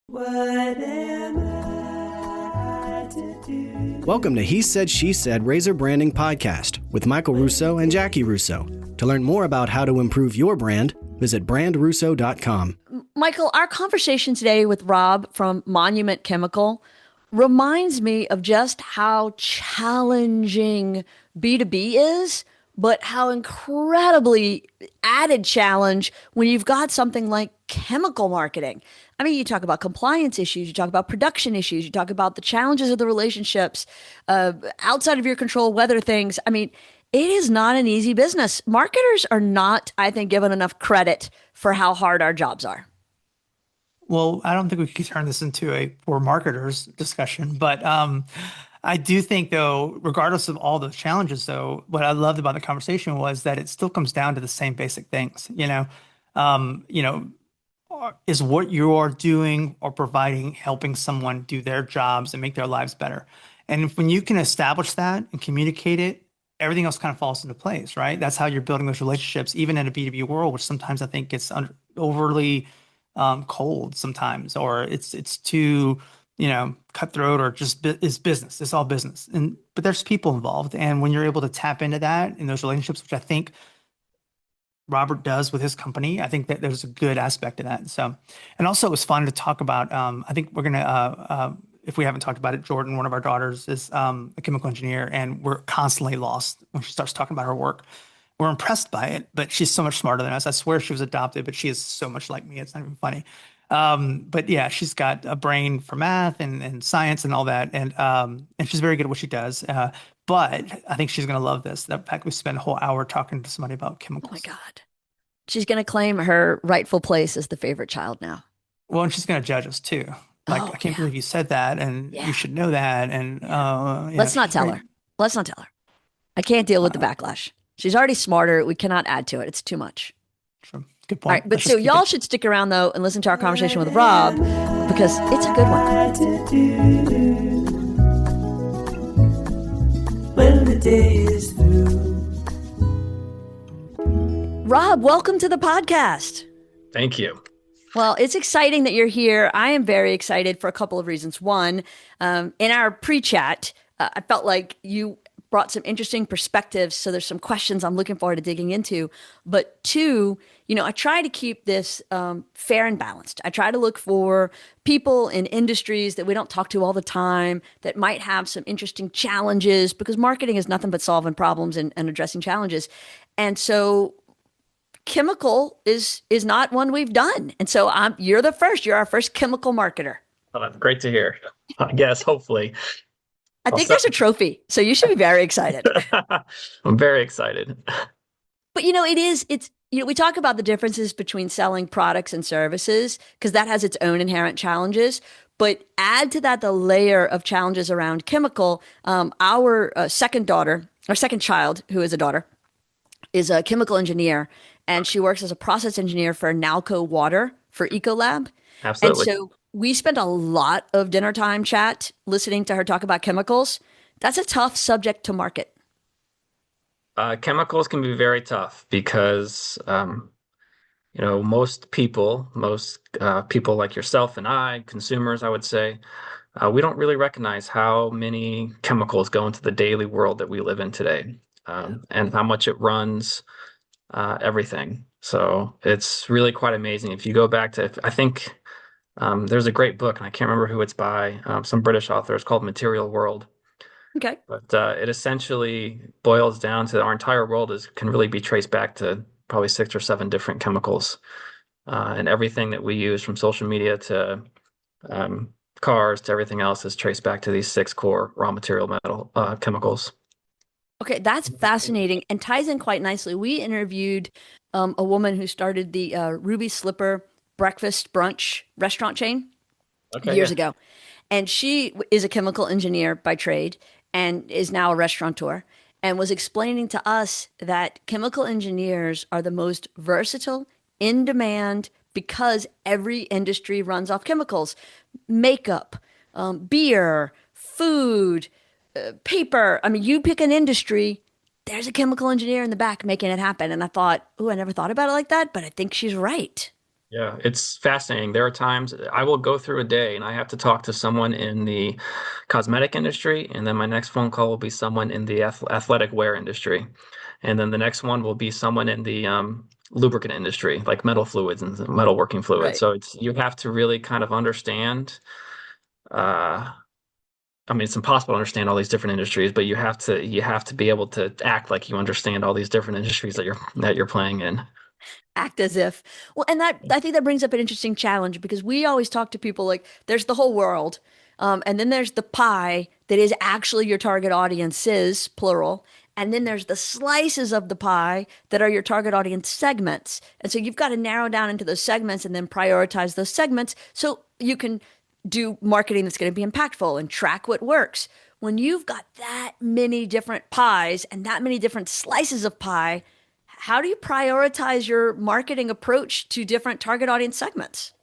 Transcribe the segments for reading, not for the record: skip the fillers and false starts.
What am I to do? Welcome to He Said, She Said Razor Branding Podcast with Michael Russo and Jaci Russo. To learn more about how to improve your brand, visit brandRUSSO.com. Michael, our conversation today with Rob from Monument Chemical reminds me of just how challenging B2B is, but how incredibly added challenge when you've got something like chemical marketing. I mean, you talk about compliance issues, you talk about production issues, you talk about the challenges of the relationships, outside of your control, weather things. I mean, it is not an easy business. Marketers are not, I think, given enough credit for how hard our jobs are. Well, I don't think we could turn this into a for marketers discussion, but I do think, though, regardless of all those challenges, though, what I loved about the conversation was that it still comes down to the same basic things. Is what you are doing or providing helping someone do their jobs and make their lives better? And when you can establish that and communicate it, everything else kind of falls into place, right? That's how you're building those relationships, even in a B2B world, which sometimes I think gets overly cold sometimes, or it's too, cutthroat, or just is business. It's all business. But there's people involved. And when you're able to tap into that in those relationships, which I think Robert does with his company, I think that there's a good aspect to that. So, and also it was fun to talk about, I think we're going to, if we haven't talked about it, Jordan, one of our daughters, is a chemical engineer, and we're constantly lost when she starts talking about her work. We're impressed by it, but she's so much smarter than us. I swear she was adopted, but she is so much like me. It's not even funny. But yeah, she's got a brain for math and science and all that. And she's very good at what she does. But I think she's going to love this. The fact we spent a whole hour talking to somebody about chemicals. Oh my God. She's going to claim her rightful place as the favorite child now. Well, and she's going to judge us too. Like, I can't believe you said that, and you should know that. And Let's not tell her. Let's not tell her. I can't deal with the backlash. She's already smarter. We cannot add to it. It's too much. True. Good point. All right, but so y'all should stick around though and listen to our conversation with Rob, because it's a good one. When the day is through. Rob, welcome to the podcast. Thank you. Well, it's exciting that you're here. I am very excited for a couple of reasons. One, in our pre-chat, I felt like you brought some interesting perspectives. So there's some questions I'm looking forward to digging into. But two, I try to keep this fair and balanced. I try to look for people in industries that we don't talk to all the time that might have some interesting challenges, because marketing is nothing but solving problems and addressing challenges. And so chemical is not one we've done. And so you're the first. You're our first chemical marketer. Great to hear. I guess, hopefully. I think there's a trophy, so you should be very excited. I'm very excited. But we talk about the differences between selling products and services, because that has its own inherent challenges. But add to that the layer of challenges around chemical. Our second child, who is a daughter, is a chemical engineer, and she works as a process engineer for Nalco Water for Ecolab. Absolutely. And so we spent a lot of dinner time chat listening to her talk about chemicals. That's a tough subject to market. Chemicals can be very tough because, most people like yourself and I, consumers, I would say, we don't really recognize how many chemicals go into the daily world that we live in today, and how much it runs everything. So it's really quite amazing. If you go back to, I think there's a great book, and I can't remember who it's by, some British author. It's called Material World. Okay. But it essentially boils down to our entire world can really be traced back to probably 6 or 7 different chemicals. And everything that we use, from social media to cars to everything else, is traced back to these 6 core raw material chemicals. Okay, that's fascinating and ties in quite nicely. We interviewed a woman who started the Ruby Slipper breakfast brunch restaurant chain years ago. And she is a chemical engineer by trade and is now a restaurateur, and was explaining to us that chemical engineers are the most versatile, in demand, because every industry runs off chemicals. Makeup, beer, food, paper. I mean, you pick an industry, there's a chemical engineer in the back making it happen. And I thought, I never thought about it like that, but I think she's right. Yeah, it's fascinating. There are times I will go through a day and I have to talk to someone in the cosmetic industry, and then my next phone call will be someone in the athletic wear industry, and then the next one will be someone in the lubricant industry, like metal fluids and metalworking fluids. Right. So it's you have to really kind of understand. Uh, I mean, it's impossible to understand all these different industries, but you have to be able to act like you understand all these different industries that you're playing in. Act as if. Well, and that I think that brings up an interesting challenge because we always talk to people like there's the whole world, and then there's the pie that is actually your target audiences, plural, and then there's the slices of the pie that are your target audience segments. And so you've got to narrow down into those segments and then prioritize those segments so you can do marketing that's going to be impactful and track what works. When you've got that many different pies and that many different slices of pie, how do you prioritize your marketing approach to different target audience segments?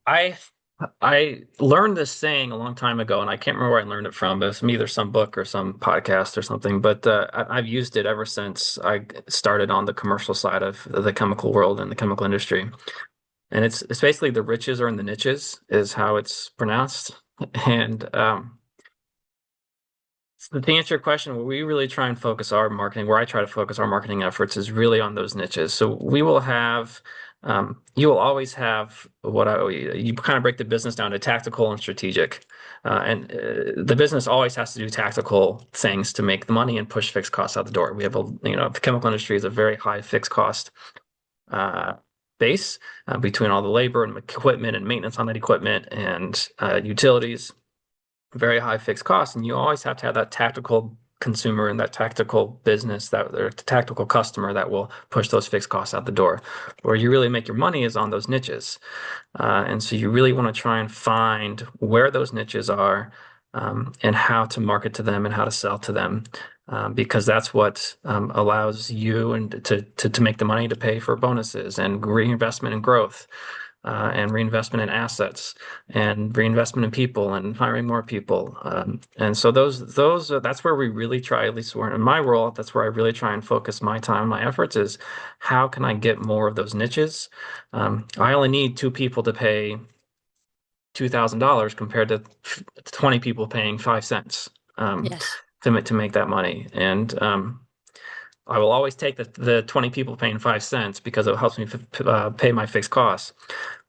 I I learned this saying a long time ago, and I can't remember where I learned it from, but it's from either some book or some podcast or something. But I've used it ever since I started on the commercial side of the chemical world and the chemical industry. And it's basically the riches are in the niches, is how it's pronounced. And so to answer your question, where we really try and focus our marketing, where I try to focus our marketing efforts is really on those niches. So we will have, you will always have you kind of break the business down to tactical and strategic. And the business always has to do tactical things to make the money and push fixed costs out the door. We have the chemical industry is a very high fixed cost uh, base between all the labor and equipment and maintenance on that equipment and utilities, very high fixed costs, and you always have to have that tactical consumer and that tactical business that or tactical customer that will push those fixed costs out the door. Where you really make your money is on those niches, and so you really want to try and find where those niches are, and how to market to them and how to sell to them. Because that's what allows you and to make the money to pay for bonuses and reinvestment and growth, and reinvestment in assets and reinvestment in people and hiring more people. And so that's where we really try, at least in my role, that's where I really try and focus my time, my efforts is how can I get more of those niches? I only need two people to pay $2,000 compared to 20 people paying 5 cents Yes. to make that money. And I will always take the 20 people paying 5 cents because it helps me pay my fixed costs.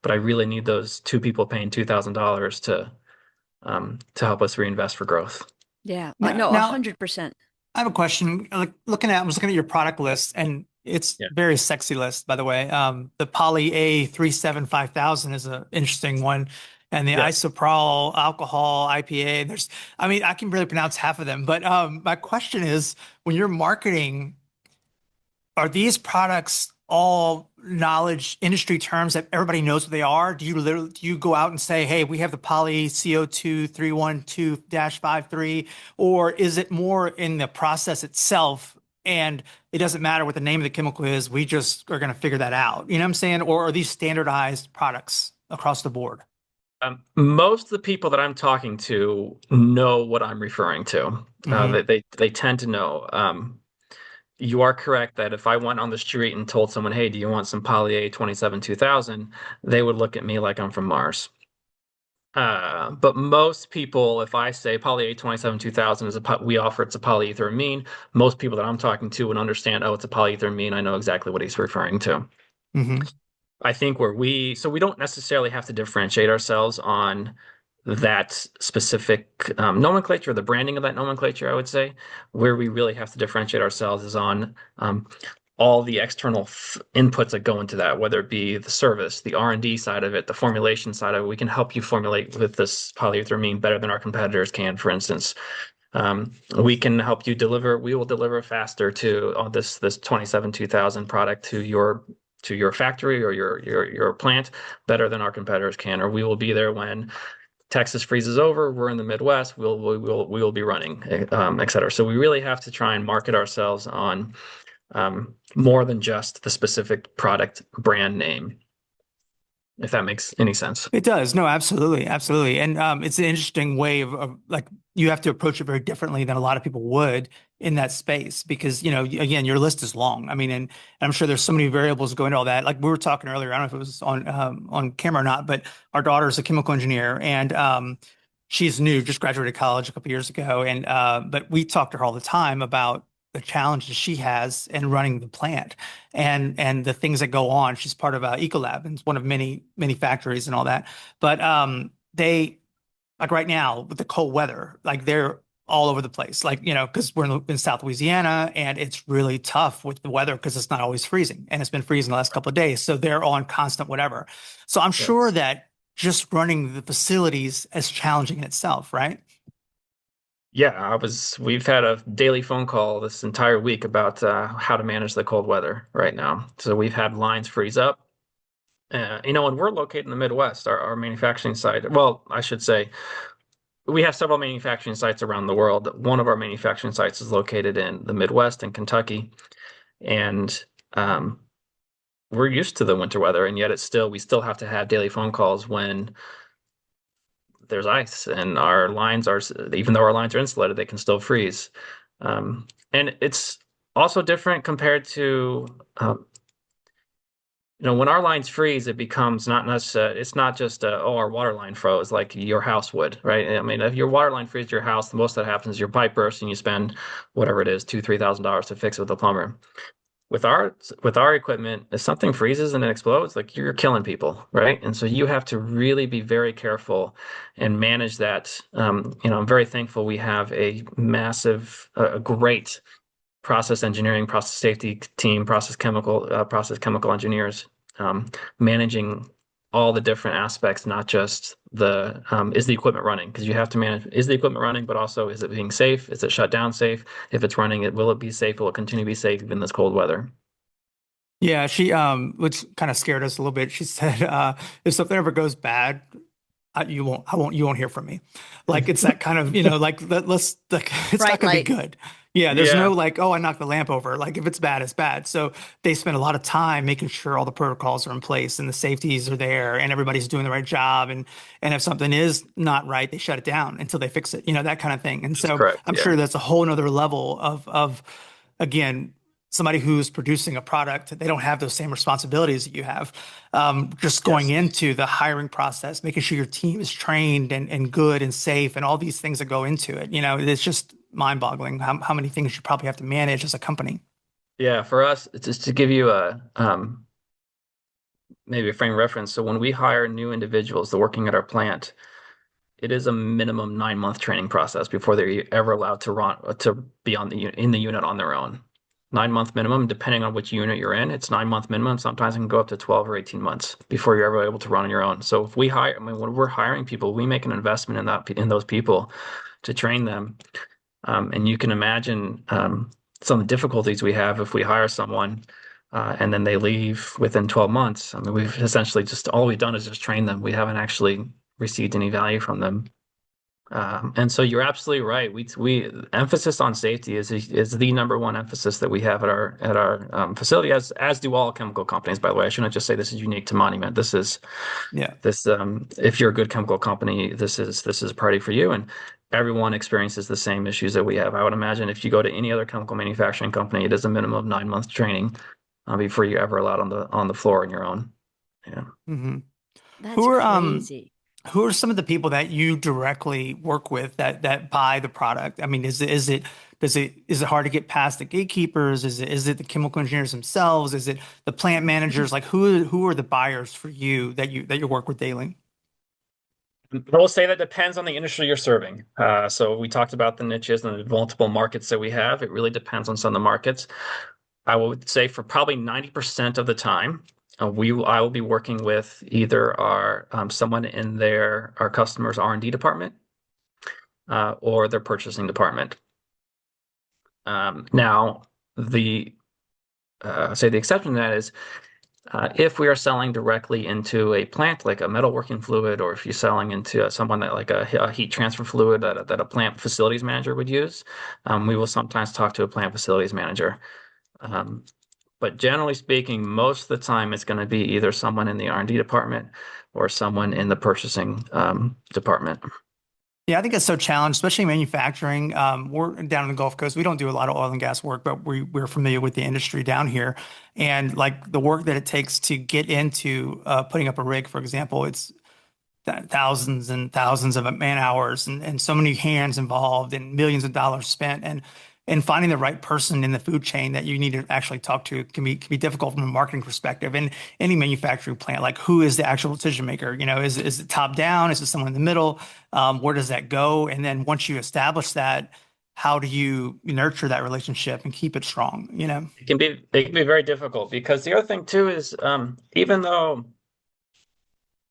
But I really need those two people paying $2,000 to help us reinvest for growth. Yeah. Now, No, now 100%. I have a question. Like I was looking at your product list, and it's Yeah. very sexy list, by the way. The Poly A 375,000 is an interesting one, and the Yeah. isopropyl alcohol IPA. I mean, I can barely pronounce half of them. But my question is, when you're marketing, are these products all knowledge industry terms that everybody knows what they are? Do you go out and say, hey, we have the poly CO2 312-53, or is it more in the process itself and it doesn't matter what the name of the chemical is, we just are going to figure that out? You know what I'm saying? Or are these standardized products across the board? Most of the people that I'm talking to know what I'm referring to. Hmm. They tend to know. You are correct that if I went on the street and told someone, "Hey, do you want some Poly A 27 2000?" they would look at me like I'm from Mars. But most people, if I say Poly A 27 2000 we offer it's a polyethylamine, most people that I'm talking to would understand, oh, it's a polyethylamine. I know exactly what he's referring to. Hmm. I think so we don't necessarily have to differentiate ourselves on that specific nomenclature, the branding of that nomenclature, I would say. Where we really have to differentiate ourselves is on all the external inputs that go into that, whether it be the service, the R&D side of it, the formulation side of it. We can help you formulate with this polyethylamine better than our competitors can, for instance. We can help you deliver. We will deliver faster to this 27 2000 product to your factory or your plant better than our competitors can. Or we will be there when Texas freezes over. We're in the Midwest. We will be running, et cetera. So we really have to try and market ourselves on more than just the specific product brand name, if that makes any sense. It does. No, absolutely. Absolutely. And it's an interesting way of like you have to approach it very differently than a lot of people would in that space because, again, your list is long. I mean, and I'm sure there's so many variables going to all that. Like we were talking earlier, I don't know if it was on camera or not, but our daughter is a chemical engineer and she's new, just graduated college a couple years ago. And but we talk to her all the time about the challenges she has in running the plant and the things that go on. She's part of Ecolab and it's one of many factories and all that. But they like right now with the cold weather, like they're all over the place. Like, because we're in South Louisiana and it's really tough with the weather because it's not always freezing and it's been freezing the last couple of days. So they're on constant whatever. So I'm Yeah. sure that just running the facilities is challenging in itself, right? Yeah, we've had a daily phone call this entire week about how to manage the cold weather right now. So we've had lines freeze up. And we're located in the Midwest, our manufacturing site. Well, I should say we have several manufacturing sites around the world. One of our manufacturing sites is located in the Midwest in Kentucky. And we're used to the winter weather, and yet we still have to have daily phone calls when there's ice and even though our lines are insulated, they can still freeze. And it's also different compared to when our lines freeze, it becomes not necessarily, it's not just, our water line froze like your house would, right? I mean, if your water line freezes your house, the most that happens is your pipe bursts and you spend whatever it is, $2,000, $3,000 to fix it with a plumber. With our equipment, if something freezes and it explodes, like you're killing people, right? And so you have to really be very careful and manage that. I'm very thankful we have a great process engineering, process safety team, process chemical engineers, managing all the different aspects, not just is the equipment running? Because you have to manage, is the equipment running, but also is it being safe? Is it shut down safe? If it's running, will it be safe? Will it continue to be safe in this cold weather? Yeah, she which kind of scared us a little bit. She said, if something ever goes bad, you won't hear from me. Like it's that kind of, let's like it's Bright not gonna be light. good. Yeah, there's Yeah, no like, oh, I knocked the lamp over. Like if it's bad, it's bad. So they spend a lot of time making sure all the protocols are in place and the safeties are there and everybody's doing the right job. And if something is not right, they shut it down until they fix it, that kind of thing. And that's so correct. I'm Yeah. sure that's a whole nother level of again, somebody who's producing a product, they don't have those same responsibilities that you have. Just going Yes. into the hiring process, making sure your team is trained and good and safe and all these things that go into it. It's just mind-boggling how many things you probably have to manage as a company. Yeah. For us, just to give you maybe a frame of reference. So when we hire new individuals that are working at our plant, it is a minimum 9-month training process before they're ever allowed to be in the unit on their own. 9-month minimum, depending on which unit you're in. It's 9-month minimum. Sometimes it can go up to 12 or 18 months before you're ever able to run on your own. So if when we're hiring people, we make an investment in those people to train them. And you can imagine some of the difficulties we have if we hire someone and then they leave within 12 months. I mean, we've essentially all we've done is just train them. We haven't actually received any value from them. And so you're absolutely right. We emphasis on safety is the number one emphasis that we have at our facility, as do all chemical companies. By the way, I shouldn't just say this is unique to Monument. Yeah. If you're a good chemical company, this is a party for you. And everyone experiences the same issues that we have. I would imagine if you go to any other chemical manufacturing company, it is a minimum of 9 months training before you're ever allowed on the floor on your own. Yeah. hmm That's Who are crazy. who are some of the people that you directly work with that buy the product? I mean, is it hard to get past the gatekeepers? Is it the chemical engineers themselves? Is it the plant managers? Like who are the buyers for you that you work with daily? I will say that depends on the industry you're serving. So we talked about the niches and the multiple markets that we have. It really depends on some of the markets. I would say for probably 90% of the time, I will be working with either someone in our customers R&D department or their purchasing department. Now, the exception to that is if we are selling directly into a plant like a metalworking fluid, or if you're selling into someone that like a heat transfer fluid that a plant facilities manager would use, we will sometimes talk to a plant facilities manager. But generally speaking, most of the time it's going to be either someone in the R&D department or someone in the purchasing department. Yeah, I think it's so challenged, especially manufacturing. We're down on the Gulf Coast. We don't do a lot of oil and gas work, but we're familiar with the industry down here. And like the work that it takes to get into putting up a rig, for example, it's thousands and thousands of man hours and so many hands involved and millions of dollars spent. And finding the right person in the food chain that you need to actually talk to can be difficult from a marketing perspective. And any manufacturing plant, like who is the actual decision maker? Is it top down? Is it someone in the middle? Where does that go? And then once you establish that, how do you nurture that relationship and keep it strong? It can be very difficult because the other thing too is even though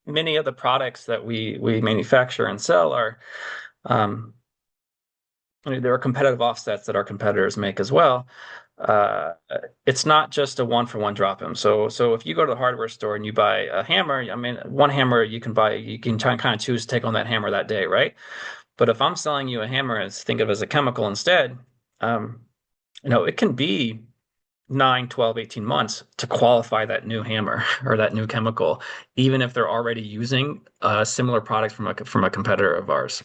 many of the products that we manufacture and sell are um, there are competitive offsets that our competitors make as well. Uh, it's not just a one-for-one drop-in. So if you go to the hardware store and you buy a hammer, I mean, one hammer you can buy, you can kind of choose to take on that hammer that day, right? But if I'm selling you a hammer as think of it as a chemical instead, um, it can be 9, 12, 18 months to qualify that new hammer or that new chemical, even if they're already using a similar product from a competitor of ours.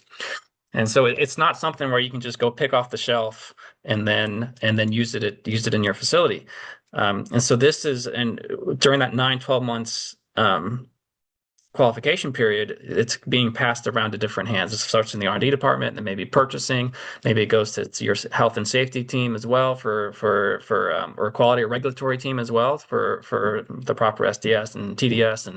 And so it's not something where you can just go pick off the shelf and then use it in your facility. And so this is and during that 9, 12 months qualification period, it's being passed around to different hands. It starts in the R&D department, and then maybe purchasing, maybe it goes to your health and safety team as well or quality or regulatory team as well for the proper SDS and TDS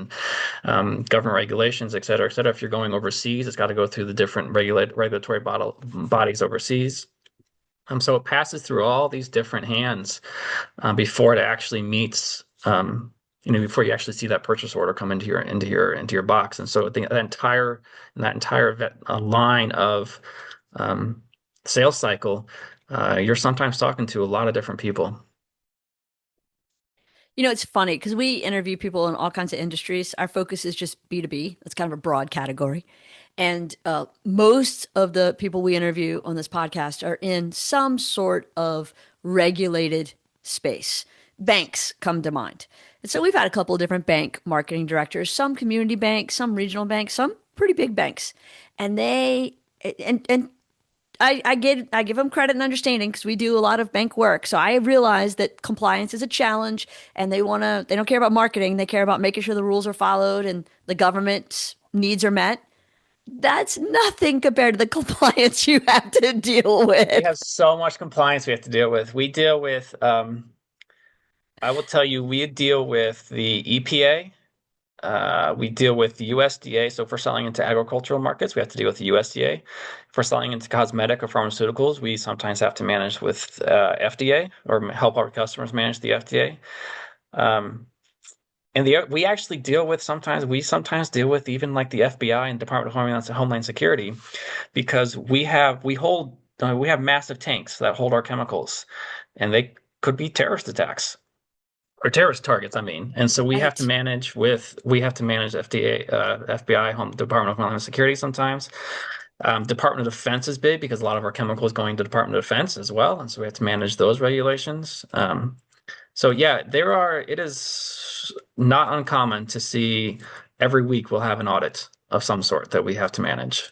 and government regulations, et cetera, et cetera. If you're going overseas, it's got to go through the different regulatory bodies overseas. So it passes through all these different hands before it actually meets before you actually see that purchase order come into your box. And so that entire line of sales cycle, you're sometimes talking to a lot of different people. It's funny because we interview people in all kinds of industries. Our focus is just B2B. That's kind of a broad category. And most of the people we interview on this podcast are in some sort of regulated space. Banks come to mind. And so we've had a couple of different bank marketing directors, some community banks, some regional banks, some pretty big banks. And I give them credit and understanding because we do a lot of bank work. So I realize that compliance is a challenge and they don't care about marketing. They care about making sure the rules are followed and the government's needs are met. That's nothing compared to the compliance you have to deal We with. have so much compliance we have to deal with. We deal with, I will tell you, we deal with the EPA. We deal with the USDA. So if we're selling into agricultural markets, we have to deal with the USDA. If we're selling into cosmetic or pharmaceuticals, we sometimes have to manage with FDA or help our customers manage the FDA. And we sometimes deal with even like the FBI and Department of Homeland Security because we have massive tanks that hold our chemicals, and they could be terrorist attacks or terrorist targets, I mean. And so Right. we have to manage FDA, FBI, Department of Homeland Security sometimes. Department of Defense is big because a lot of our chemicals going to Department of Defense as well, and so we have to manage those regulations. So yeah, it is not uncommon to see every week we'll have an audit of some sort that we have to manage.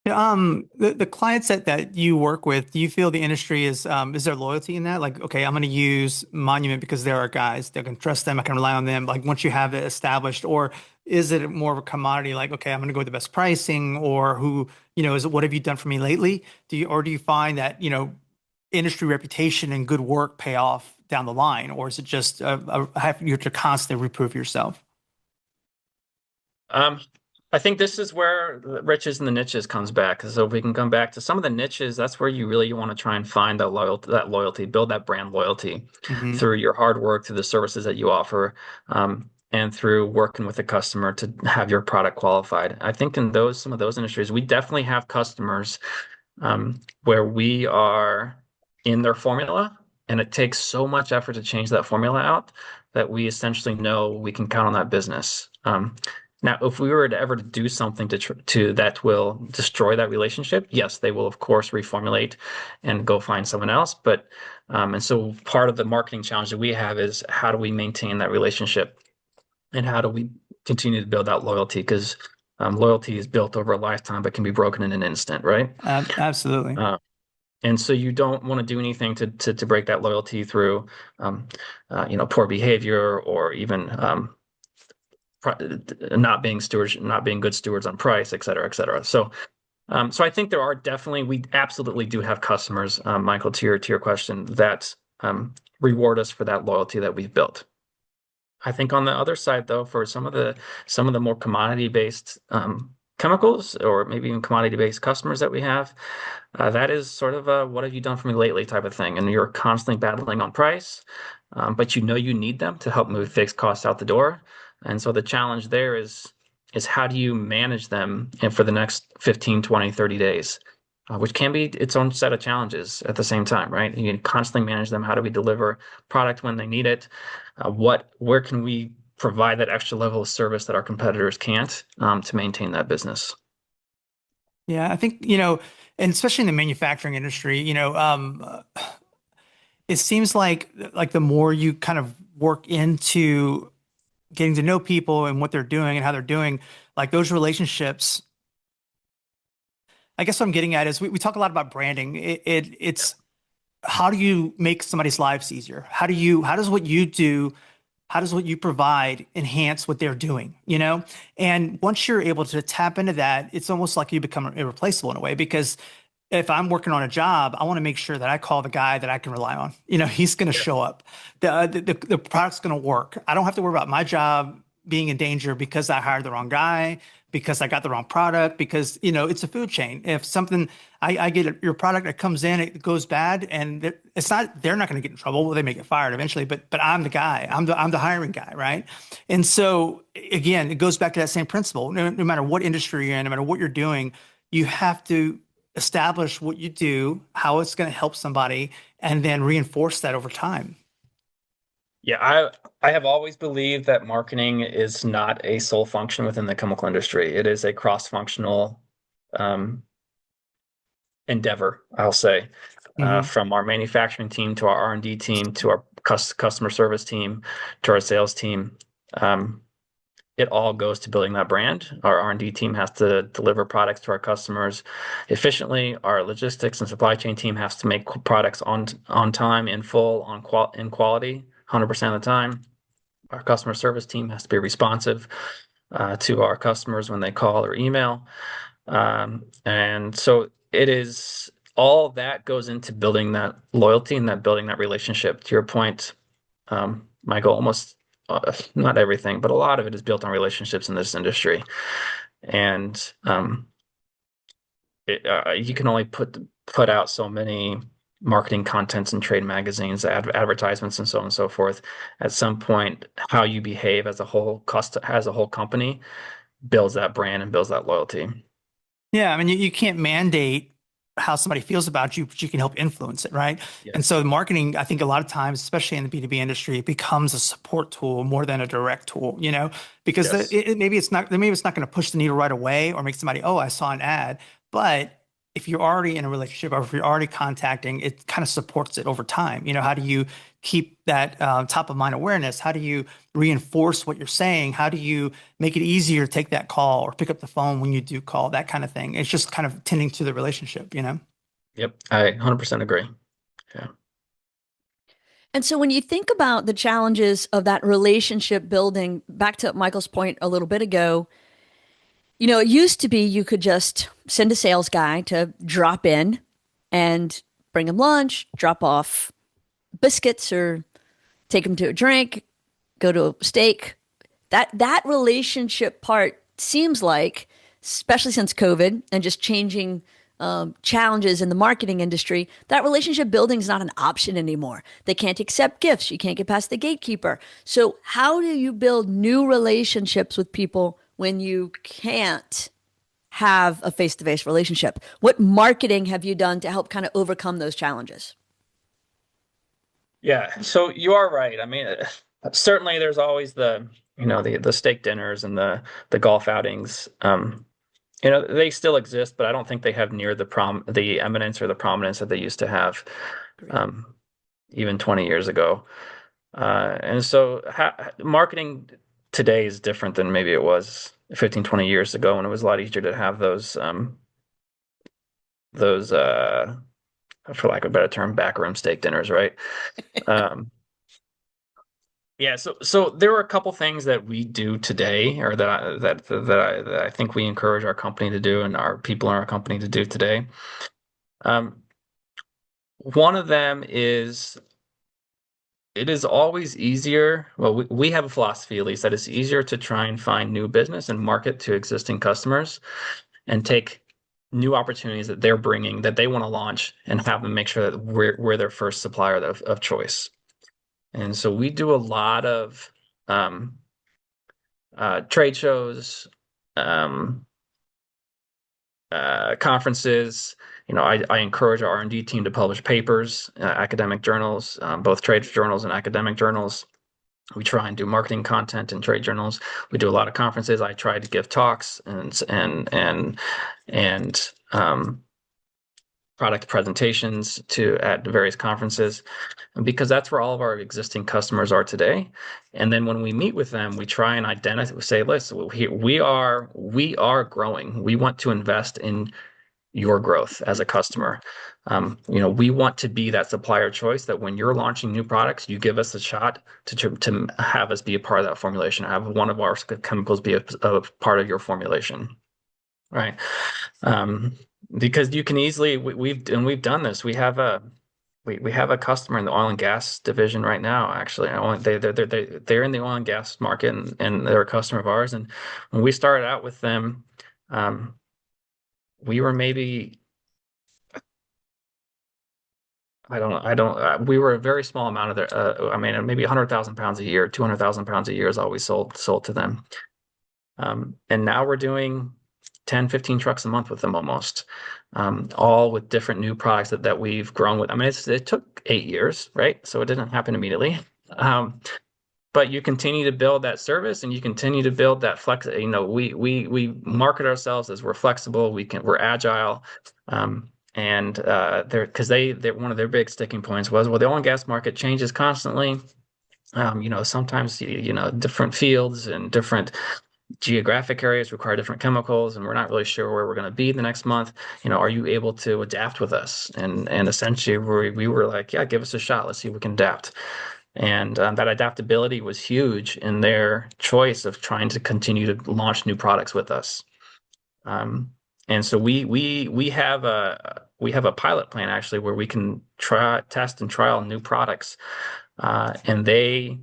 Yeah, the clients that you work with, do you feel the industry is there loyalty in that? Like, okay, I'm going to use Monument because there are guys that can trust them, I can rely on them. Like once you have it established, or is it more of a commodity? Like, okay, I'm going to go with the best pricing, or is it what have you done for me lately? Do you find that industry reputation and good work pay off down the line, or is it just you have to constantly reprove yourself? Um, I think this is where the riches and the niches comes back. So if we can come back to some of the niches, that's where you really want to try and find that loyalty, build that brand loyalty Hmm. through your hard work, through the services that you offer, and through working with the customer to have your product qualified. I think in some of those industries, we definitely have customers where we are in their formula, and it takes so much effort to change that formula out that we essentially know we can count on that business. Now, if we were to ever do something to that will destroy that relationship, yes, they will of course reformulate and go find someone else. And so part of the marketing challenge that we have is how do we maintain that relationship and how do we continue to build out loyalty? Because Loyalty is built over a lifetime, but can be broken in an instant, right? Absolutely. Uh, and so you don't want to do anything to break that loyalty through, um, poor behavior or even not being good stewards on price, et cetera, et cetera. So I think we absolutely do have customers, Michael, to your question, that reward us for that loyalty that we've built. I think on the other side, though, for some of the more commodity-based chemicals or maybe even commodity-based customers that we have, that is sort of a what have you done for me lately type of thing. And you're constantly battling on price, but you know you need them to help move fixed costs out the door. And so the challenge there is how do you manage them for the next 15, 20, 30 days, which can be its own set of challenges at the same time, right? You can constantly manage them. How do we deliver product when they need it? Where can we provide that extra level of service that our competitors can't to maintain that business? Yeah, I think, and especially in the manufacturing industry, it seems like the more you kind of work into getting to know people and what they're doing and how they're doing, like those relationships. I guess what I'm getting at is we talk a lot about branding. It's how do you make somebody's lives easier? How does what you do, how does what you provide enhance what they're doing, And once you're able to tap into that, it's almost like you become irreplaceable in a way, because if I'm working on a job, I want to make sure that I call the guy that I can rely on. He's going to show up. The product's going to work. I don't have to worry about my job being in danger because I hired the wrong guy, because I got the wrong product, because, it's a food chain. If something, I get your product that comes in, it goes bad, and they're not going to get in trouble. Well, they may get fired eventually, but I'm the guy. I'm the hiring guy, right? And so again, it goes back to that same principle. No matter what industry you're in, no matter what you're doing, you have to establish what you do, how it's going to help somebody, and then reinforce that over time. Yeah, I have always believed that marketing is not a sole function within the chemical industry. It is a cross-functional um, endeavor, I'll say, Mm-hmm. from our manufacturing team to our R&D team to our customer service team to our sales team. It all goes to building that brand. Our R&D team has to deliver products to our customers efficiently. Our logistics and supply chain team has to make products on time, in full, in quality, 100% of the time. Our customer service team has to be responsive to our customers when they call or email. And so it is all that goes into building that loyalty and building that relationship. To your point, Michael, almost not everything, but a lot of it is built on relationships in this industry. And you can only put out so many marketing contents and trade magazines, advertisements, and so on and so forth. At some point, how you behave as a whole company builds that brand and builds that loyalty. Yeah, I mean, you can't mandate how somebody feels about you, but you can help influence it, right? And Yes. so marketing, I think a lot of times, especially in the B2B industry, it becomes a support tool more than a direct tool, because Yes. maybe it's not going to push the needle right away or make somebody, oh, I saw an ad. But if you're already in a relationship or if you're already contacting, it kind of supports it over time. How do you keep that top of mind awareness? How do you reinforce what you're saying? How do you make it easier to take that call or pick up the phone when you do call, that kind of thing? It's just kind of tending to the relationship, Yep. I 100% agree. Yeah. And so when you think about the challenges of that relationship building, back to Michael's point a little bit ago, it used to be you could just send a sales guy to drop in and bring him lunch, drop off biscuits or take him to a drink, go to a steak. That relationship part seems like, especially since COVID and just changing challenges in the marketing industry, that relationship building is not an option anymore. They can't accept gifts. You can't get past the gatekeeper. So how do you build new relationships with people when you can't have a face-to-face relationship? What marketing have you done to help kind of overcome those challenges? Yeah. So you are right. I mean, certainly there's always the steak dinners and the golf outings. They still exist, but I don't think they have near the eminence or the prominence that they used to have, Agreed. um, even 20 years ago. And so marketing today is different than maybe it was 15, 20 years ago, when it was a lot easier to have those for lack of a better term, backroom steak dinners, right? Um, yeah, so there are a couple things that we do today, or that I think we encourage our company to do and our people in our company to do today. Um, One of them is it is always easier. Well, we have a philosophy, at least, that it's easier to try and find new business and market to existing customers and take new opportunities that they're bringing that they want to launch and have them make sure that we're their first supplier of choice. And so we do a lot of um, trade shows, um, conferences. I encourage our R&D team to publish papers, academic journals, both trade journals and academic journals. We try and do marketing content in trade journals. We do a lot of conferences. I try to give talks and product presentations at various conferences, because that's where all of our existing customers are today. And then when we meet with them, we try and say, listen, we are growing. We want to invest in your growth as a customer. We want to be that supplier choice that when you're launching new products, you give us a shot to have us be a part of that formulation, have one of our chemicals be a part of your formulation, right? Because you can easily we've done this. We have a customer in the oil and gas division right now. Actually, they're in the oil and gas market, and they're a customer of ours. And when we started out with them, we were maybe we were a very small amount of their. I mean, maybe 100,000 pounds a year, 200,000 pounds a year is all we sold to them. And now we're doing 10, 15 trucks a month with them almost, all with different new products that we've grown with. I mean, it took 8 years, right? So it didn't happen immediately. But you continue to build that service, and you continue to build that flex. We market ourselves as we're flexible, we're agile, and because one of their big sticking points was, well, the oil and gas market changes constantly. Sometimes different fields and different geographic areas require different chemicals, and we're not really sure where we're going to be the next month. Are you able to adapt with us? And essentially we were like, yeah, give us a shot. Let's see if we can adapt. And that adaptability was huge in their choice of trying to continue to launch new products with us. And so we have a pilot plan actually where we can test and trial new products, and they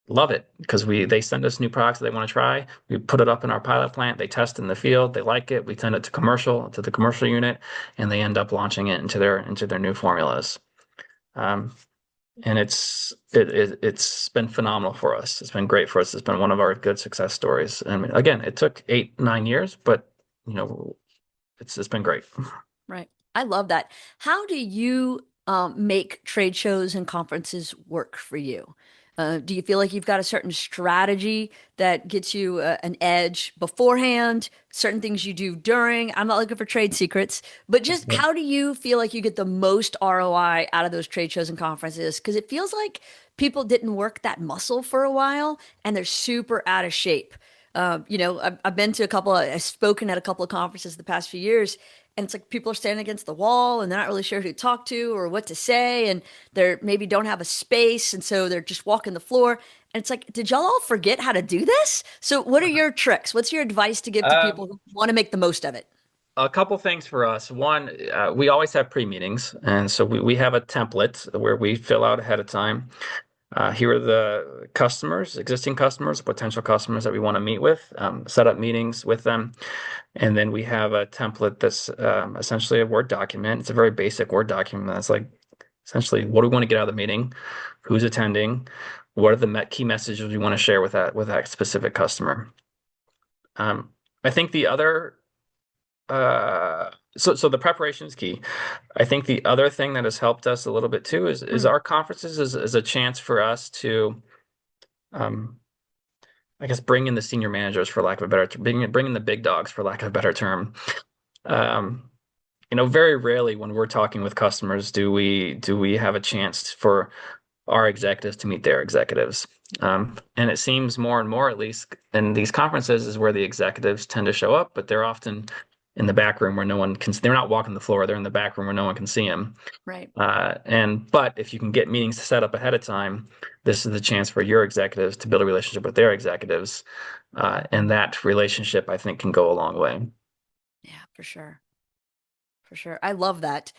love it because they send us new products that they want to try. We put it up in our pilot plant. They test in the field. They like it. We send it to the commercial unit, and they end up launching it into their new formulas. And it's been phenomenal for us. It's been great for us. It's been one of our good success stories. I mean, again, it took 8, 9 years, but it's been great. Right. I love that. How do you make trade shows and conferences work for you? Do you feel like you've got a certain strategy that gets you an edge beforehand, certain things you do during? I'm not looking for trade secrets, but just how do you feel like you get the most ROI out of those trade shows and conferences? Because it feels like people didn't work that muscle for a while and they're super out of shape. I've been to I've spoken at a couple of conferences the past few years, and it's like people are standing against the wall and they're not really sure who to talk to or what to say, and they're maybe don't have a space, and so they're just walking the floor. And it's like, did y'all all forget how to do this? So what are your tricks? What's your advice to give to people who want to make the most of it? A couple things for us. One, we always have pre-meetings, and so we have a template where we fill out ahead of time. Here are the existing customers, potential customers that we want to meet with, set up meetings with them. And then we have a template that's essentially a Word document. It's a very basic Word document. That's like essentially what do we want to get out of the meeting, who's attending, what are the key messages we want to share with that specific customer. I think the other so the preparation is key. I think the other thing that has helped us a little bit too is our conferences is a chance for us to, I guess, bring in the senior managers, for lack of a better term, bring in the big dogs, for lack of a better term. Very rarely when we're talking with customers do we have a chance for our executives to meet their executives. And it seems more and more, at least in these conferences, is where the executives tend to show up, but they're often in the back room where no one can, they're not walking the floor, they're in the back room where no one can see them. Right. But if you can get meetings set up ahead of time, this is the chance for your executives to build a relationship with their executives. And that relationship, I think, can go a long way. Yeah, for sure. For sure. I love that.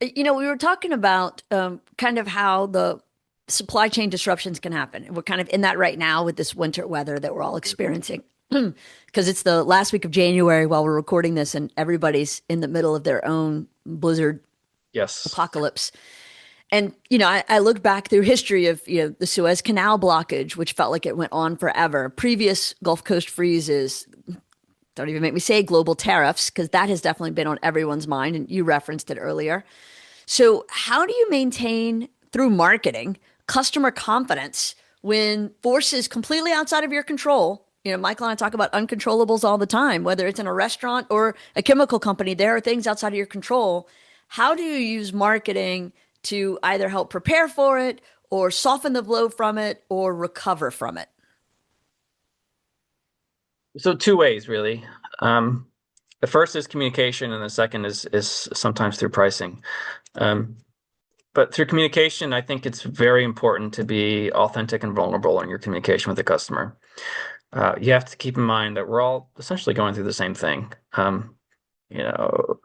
You know, we were talking about kind of how the supply chain disruptions can happen. We're kind of in that right now with this winter weather that we're all experiencing. Because it's the last week of January while we're recording this, and everybody's in the middle of their own blizzard Yes. apocalypse. And, you know, I look back through history of, you know, the Suez Canal blockage, which felt like it went on forever, previous Gulf Coast freezes, don't even make me say global tariffs, because that has definitely been on everyone's mind. And you referenced it earlier. So, how do you maintain through marketing customer confidence when forces completely outside of your control? You know, Michael and I talk about uncontrollables all the time, whether it's in a restaurant or a chemical company, there are things outside of your control. How do you use marketing to either help prepare for it or soften the blow from it or recover from it? So two ways, really. The first is communication, and the second is sometimes through pricing. Um, but through communication, I think it's very important to be authentic and vulnerable in your communication with the customer. You have to keep in mind that we're all essentially going through the same thing. You know,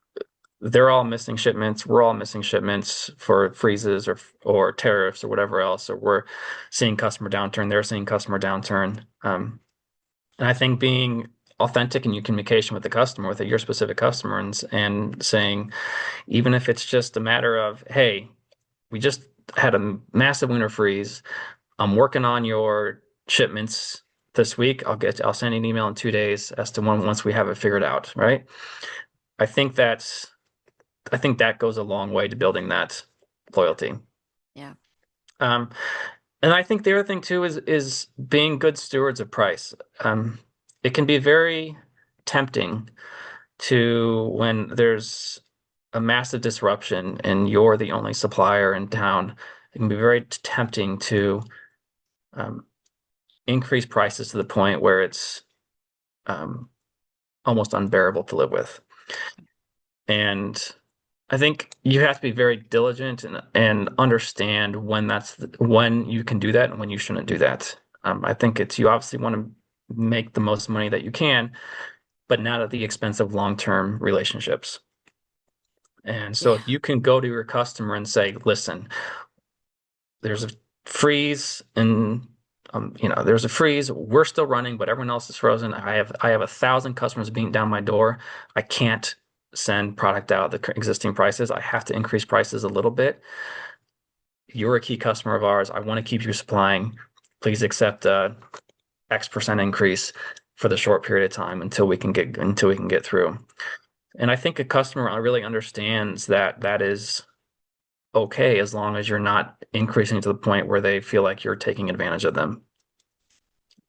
they're all missing shipments. We're all missing shipments for freezes or tariffs or whatever else. Or we're seeing customer downturn. They're seeing customer downturn. And I think being authentic in your communication with the customer, with your specific customer, and saying, even if it's just a matter of, hey, we just had a massive winter freeze. I'm working on your shipments this week. I'll send you an email in 2 days as to once we have it figured out, right? I think that goes a long way to building that loyalty. Yeah. And I think the other thing too is being good stewards of price. It can be very tempting to, when there's a massive disruption and you're the only supplier in town, it can be very tempting to increase prices to the point where it's almost unbearable to live with. And I think you have to be very diligent and understand when you can do that and when you shouldn't do that. I think you obviously want to make the most money that you can, but not at the expense of long-term relationships. And so Yeah. if you can go to your customer and say, listen, there's a freeze and there's a freeze. We're still running, but everyone else is frozen. I have 1,000 customers beating down my door. I can't send product out at the existing prices. I have to increase prices a little bit. You're a key customer of ours. I want to keep you supplying. Please accept a X% increase for the short period of time until we can get through. And I think a customer really understands that is okay as long as you're not increasing to the point where they feel like you're taking advantage of them.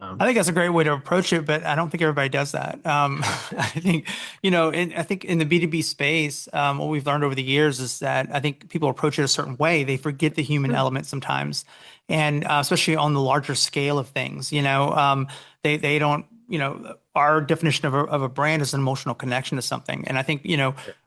I think that's a great way to approach it, but I don't think everybody does that. I think, I think in the B2B space, what we've learned over the years is that I think people approach it a certain way. They forget the human element sometimes. And especially on the larger scale of things, they don't, our definition of a brand is an emotional connection to something. And I think,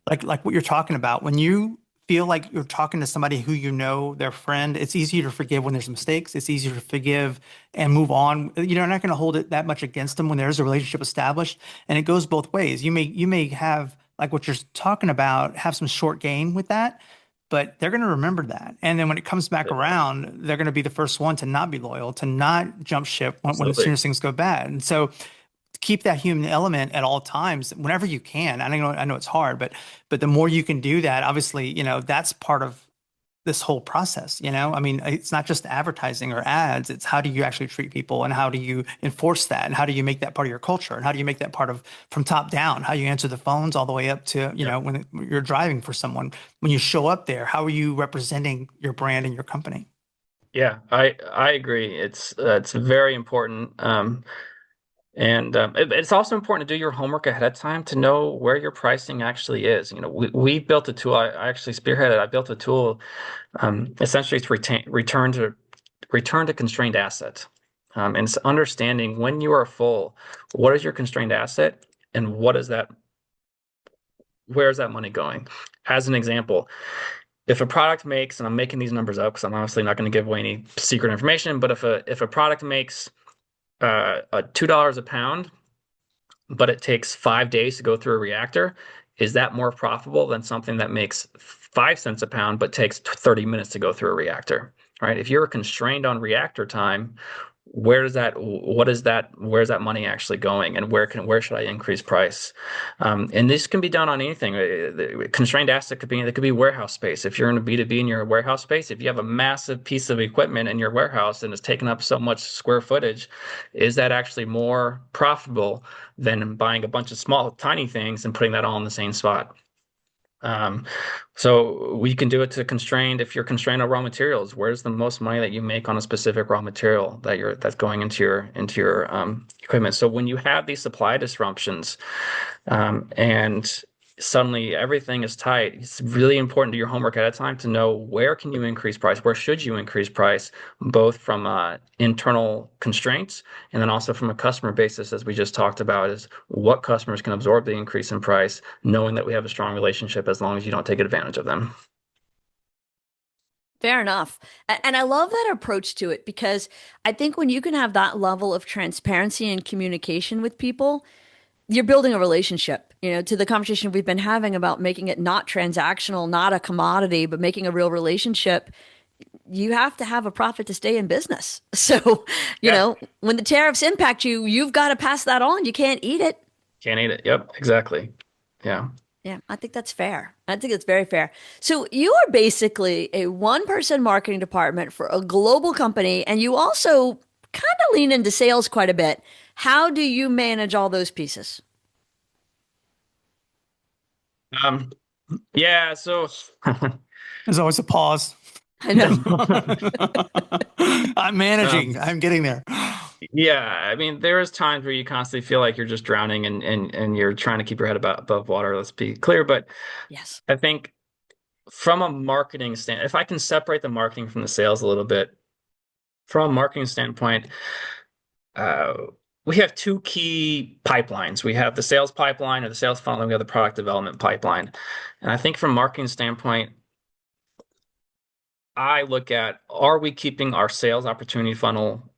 like what you're talking about, when you feel like you're talking to somebody who their friend, it's easier to forgive when there's mistakes. It's easier to forgive and move on. You're not going to hold it that much against them when there's a relationship established. And it goes both ways. You may have, like what you're talking about, have some short gain with that, but they're going to remember that. And then when it comes back around, they're going to be the first one to not be loyal, to not jump ship when as soon as things go bad. And so keep that human element at all times, whenever you can. I know it's hard, but the more you can do that, obviously, that's part of this whole process. I mean, it's not just advertising or ads. It's how do you actually treat people, and how do you enforce that, and how do you make that part of your culture, and how do you make that part of from top down, how you answer the phones all the way up to, when you're driving for someone, when you show up there, how are you representing your brand and your company? Yeah, I agree. It's very important. And it's also important to do your homework ahead of time to know where your pricing actually is. We built a tool. I actually spearheaded. I built a tool essentially to return to return to constrained asset. And it's understanding when you are full, what is your constrained asset and where is that money going? As an example, if a product makes, and I'm making these numbers up because I'm obviously not going to give away any secret information, but if a product makes $2 a pound, but it takes 5 days to go through a reactor, is that more profitable than something that makes 5 cents a pound but takes 30 minutes to go through a reactor? Right? If you're constrained on reactor time, where's that money actually going, and where should I increase price? And this can be done on anything. Constrained asset could be warehouse space. If you're in a B2B and you're a warehouse space, if you have a massive piece of equipment in your warehouse and it's taking up so much square footage, is that actually more profitable than buying a bunch of small, tiny things and putting that all in the same spot? So we can do it to constrained. If you're constrained on raw materials, where's the most money that you make on a specific raw material that's going into your equipment? So when you have these supply disruptions, and suddenly everything is tight, it's really important to your homework at a time to know where can you increase price, where should you increase price, both from internal constraints and then also from a customer basis, as we just talked about, is what customers can absorb the increase in price, knowing that we have a strong relationship as long as you don't take advantage of them. Fair enough. And I love that approach to it, because I think when you can have that level of transparency and communication with people, you're building a relationship, to the conversation we've been having about making it not transactional, not a commodity, but making a real relationship. You have to have a profit to stay in business. So, when the tariffs impact you, you've got to pass that on. You can't eat it. Can't eat it. Yep, exactly. Yeah. Yeah, I think that's fair. I think it's very fair. So you are basically a one-person marketing department for a global company, and you also kind of lean into sales quite a bit. How do you manage all those pieces? Yeah, so There's always a pause. I know. I'm managing. I'm getting there. yeah, I mean, there is times where you constantly feel like you're just drowning and you're trying to keep your head above water, let's be clear. But Yes. I think from a marketing stand, if I can separate the marketing from the sales a little bit, from a marketing standpoint, we have two key pipelines. We have the sales pipeline or the sales funnel, and we have the product development pipeline. And I think from a marketing standpoint, I look at, are we keeping our sales opportunity funnel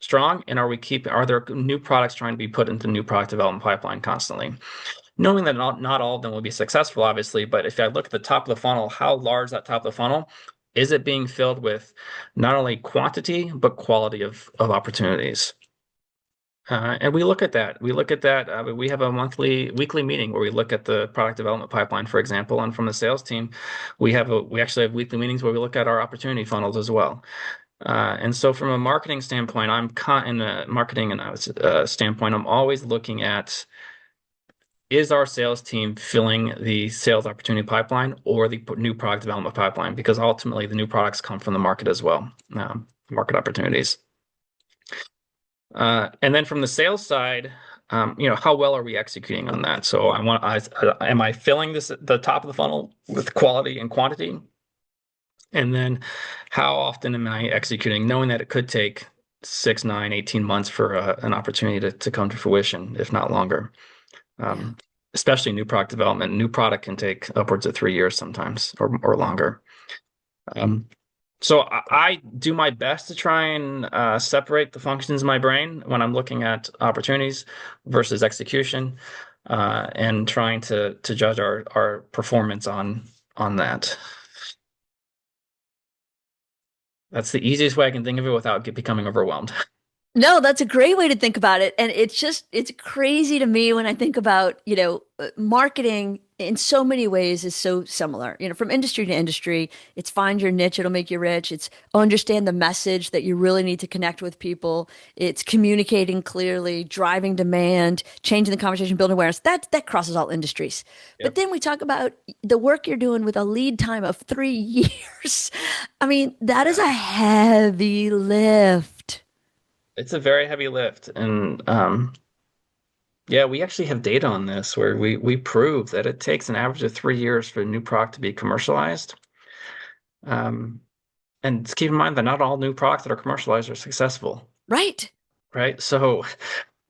strong, and are there new products trying to be put into the new product development pipeline constantly? Knowing that not all of them will be successful, obviously, but if I look at the top of the funnel, how large that top of the funnel is, it being filled with not only quantity but quality of opportunities? And we look at that. We have a weekly meeting where we look at the product development pipeline, for example. And from the sales team, we actually have weekly meetings where we look at our opportunity funnels as well. And so from a marketing standpoint, standpoint, I'm always looking at, is our sales team filling the sales opportunity pipeline or the new product development pipeline? Because ultimately the new products come from the market as well, market opportunities. And then from the sales side, how well are we executing on that? So am I filling the top of the funnel with quality and quantity? And then how often am I executing, knowing that it could take 6, 9, 18 months for an opportunity to come to fruition, if not longer. Especially new product development. New product can take upwards of 3 years sometimes or longer. So I do my best to try and separate the functions in my brain when I'm looking at opportunities versus execution, and trying to judge our performance on that. That's the easiest way I can think of it without becoming overwhelmed. No, that's a great way to think about it. And it's crazy to me when I think about, marketing in so many ways is so similar, from industry to industry. It's find your niche, it'll make you rich. It's understand the message that you really need to connect with people. It's communicating clearly, driving demand, changing the conversation, building awareness. That crosses all industries. Yep. But then we talk about the work you're doing with a lead time of 3 years. I mean, that is a heavy lift. It's a very heavy lift. And we actually have data on this where we prove that it takes an average of 3 years for a new product to be commercialized. and keep in mind that not all new products that are commercialized are successful, Right. right? So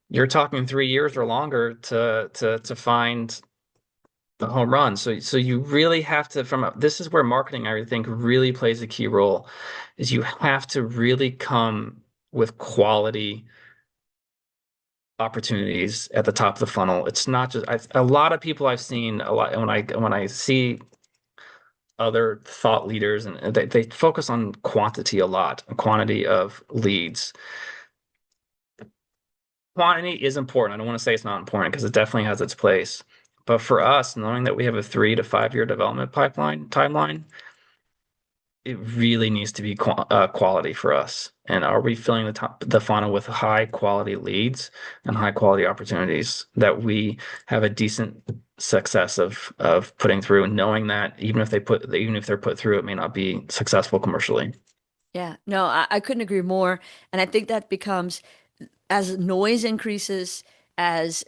you're talking 3 years or longer to find the home run. So you really have to this is where marketing, I think, really plays a key role, is you have to really come with quality opportunities at the top of the funnel. It's not just a lot of people I've seen a lot when I see other thought leaders, and they focus on quantity a lot, quantity of leads. Quantity is important. I don't want to say it's not important because it definitely has its place. But for us, knowing that we have a 3 to 5 year development pipeline timeline, it really needs to be quality for us. And are we filling the funnel with high quality leads and high quality opportunities that we have a decent success of putting through, and knowing that even if they're put through, it may not be successful commercially. Yeah. No, I couldn't agree more. And I think that becomes, as noise increases, as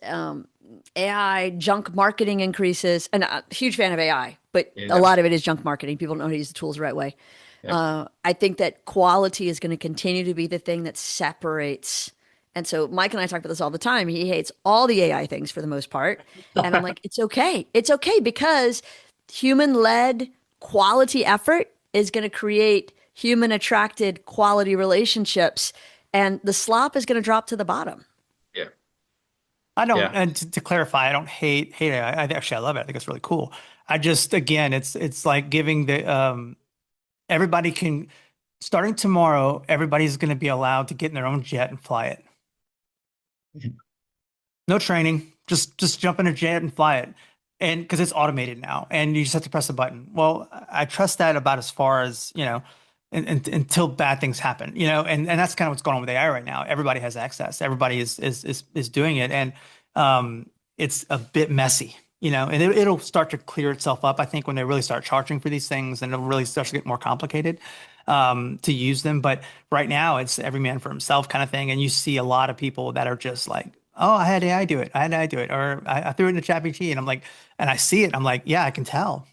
AI junk marketing increases, and I'm a huge fan of AI, but a Yeah. lot of it is junk marketing. People don't know how to use the tools the right way. Yep. I think that quality is going to continue to be the thing that separates. And so Mike and I talk about this all the time. He hates all the AI things for the most part. And I'm like, it's okay. It's okay because human led quality effort is going to create human attracted quality relationships. And the slop is going to drop to the bottom. Yeah. I don't, Yeah. and to clarify, I don't hate it. Actually, I love it. I think it's really cool. I just, again, it's like giving everybody can, starting tomorrow, everybody's going to be allowed to get in their own jet and fly it. No training, just jump in a jet and fly it. And because it's automated now and you just have to press a button. Well, I trust that about as far as, until bad things happen, and that's kind of what's going on with AI right now. Everybody has access. Everybody is doing it. And it's a bit messy, and it'll start to clear itself up, I think, when they really start charging for these things, and it'll really start to get more complicated to use them. But right now it's every man for himself kind of thing. And you see a lot of people that are just like, oh, I had AI do it. I had AI do it. Or I threw it into ChatGPT, and I'm like, and I see it. I'm like, yeah, I can tell.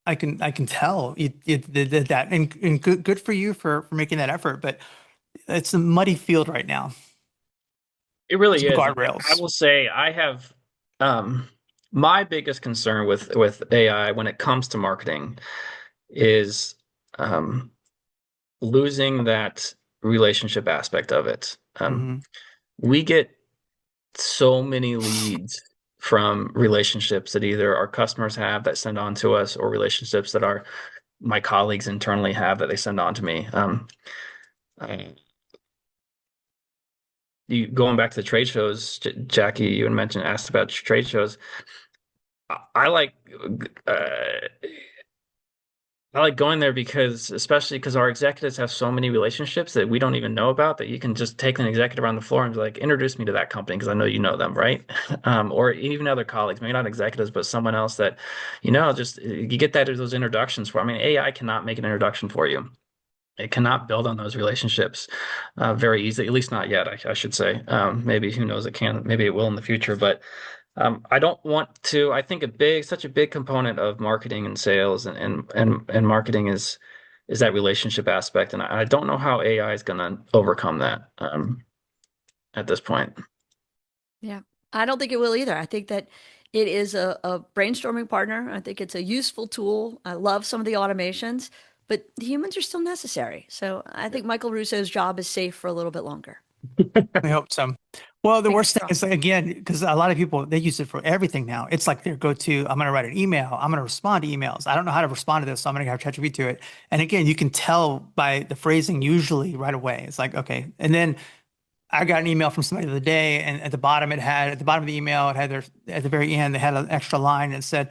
I can tell you did that, and good for you for making that effort. But it's a muddy field right now. It really Some is. And I guardrails. will say I have um my biggest concern with AI when it comes to marketing is um losing that relationship aspect of it. Hmm. We get so many leads from relationships that either our customers have that send on to us, or relationships that my colleagues internally have that they send on to me. Uh, you going back to the trade shows, Jackie, you had mentioned asked about trade shows. I like uh, I like going there because, especially because our executives have so many relationships that we don't even know about, that you can just take an executive around the floor and be like, introduce me to that company because I know you know them, right? Or even other colleagues, maybe not executives, but someone else that, just you get those introductions for. I mean, AI cannot make an introduction for you. It cannot build on those relationships very easily, at least not yet, I should say. Maybe who knows, it can, maybe it will in the future, but I don't want to. I think such a big component of marketing and sales and marketing is that relationship aspect, and I don't know how AI is going to overcome that at this point. Yeah. I don't think it will either. I think that it is a brainstorming partner. I think it's a useful tool. I love some of the automations, but the humans are still necessary. So I think Michael Russo's job is safe for a little bit longer. I hope so. Well, the Fingers worst thing is, crossed. like, again, because a lot of people, they use it for everything now. It's like their go-to. I'm going to write an email. I'm going to respond to emails. I don't know how to respond to this, so I'm going to have ChatGPT to it. And again, you can tell by the phrasing usually right away. It's like, okay. And then I got an email from somebody the other day, and at the bottom of the email, it had at the very end, they had an extra line and said,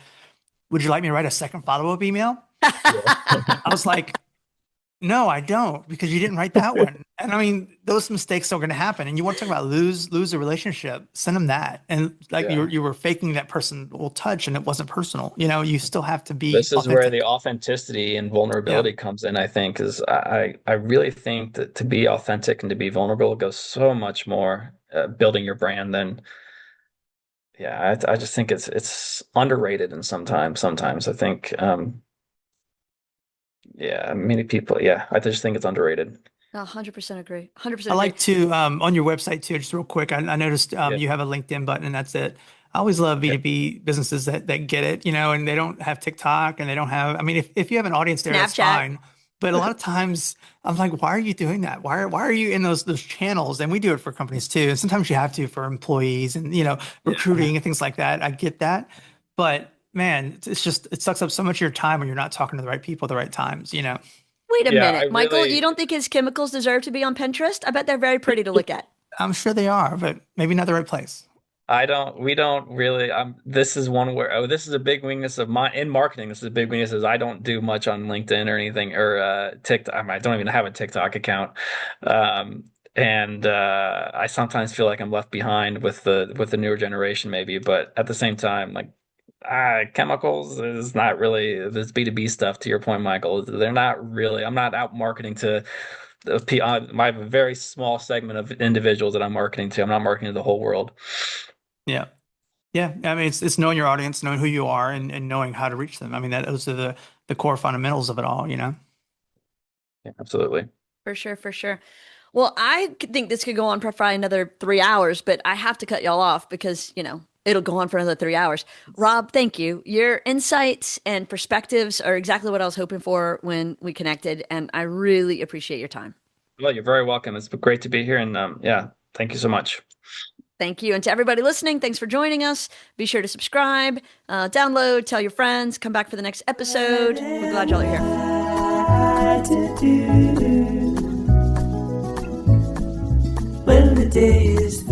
"Would you like me to write a second follow-up email?" I was like, no, I don't, because you didn't write that one. And I mean, those mistakes are going to happen. And you want to talk about lose a relationship, send them that. And like Yeah. you were faking that person will touch, and it wasn't personal. You still have to be This is where the authentic. authenticity and Yeah. vulnerability comes in, I think, is I really think that to be authentic and to be vulnerable goes so much more building your brand than, yeah, I just think it's underrated. And sometimes I think yeah, many people. Yeah, I just think it's underrated. 100% agree. 100% I agree. like to, on your website too, just real quick, I noticed Yeah. you have a LinkedIn button and that's it. I always love Yeah. B2B businesses that get it, and they don't have TikTok and they don't have, I mean, if you have an audience there, that's Snapchat. fine. But a lot of times I'm like, why are you doing that? Why are you in those channels? And we do it for companies too. And sometimes you have to for employees and, recruiting and things like that. I get that. But man, it's just, it sucks up so much of your time when you're not talking to the right people at the right times. Wait a Yeah, I minute, Michael, you really, don't think his chemicals deserve to be on Pinterest? I bet they're very pretty to look at. I'm sure they are, but maybe not the right place. we don't really, this is one where, this is a big weakness of mine in marketing. This is a big weakness is I don't do much on LinkedIn or anything or TikTok. I don't even have a TikTok account. And I sometimes feel like I'm left behind with the newer generation maybe, but at the same time, like chemicals is not really this B2B stuff to your point, Michael. They're not really, I'm not out marketing to I have a very small segment of individuals that I'm marketing to. I'm not marketing to the whole world. Yeah. Yeah. I mean, it's knowing your audience, knowing who you are and knowing how to reach them. I mean, those are the core fundamentals of it all. Yeah, absolutely. For sure, for sure. Well, think this could go on for probably another 3 hours, but I have to cut y'all off because, it'll go on for another 3 hours. Rob, thank you. Your insights and perspectives are exactly what I was hoping for when we connected, and I really appreciate your time. Well, you're very welcome. It's great to be here, and yeah, thank you so much. Thank you. And to everybody listening, thanks for joining us. Be sure to subscribe, download, tell your friends, come back for the next episode. We're glad y'all are here. When the day is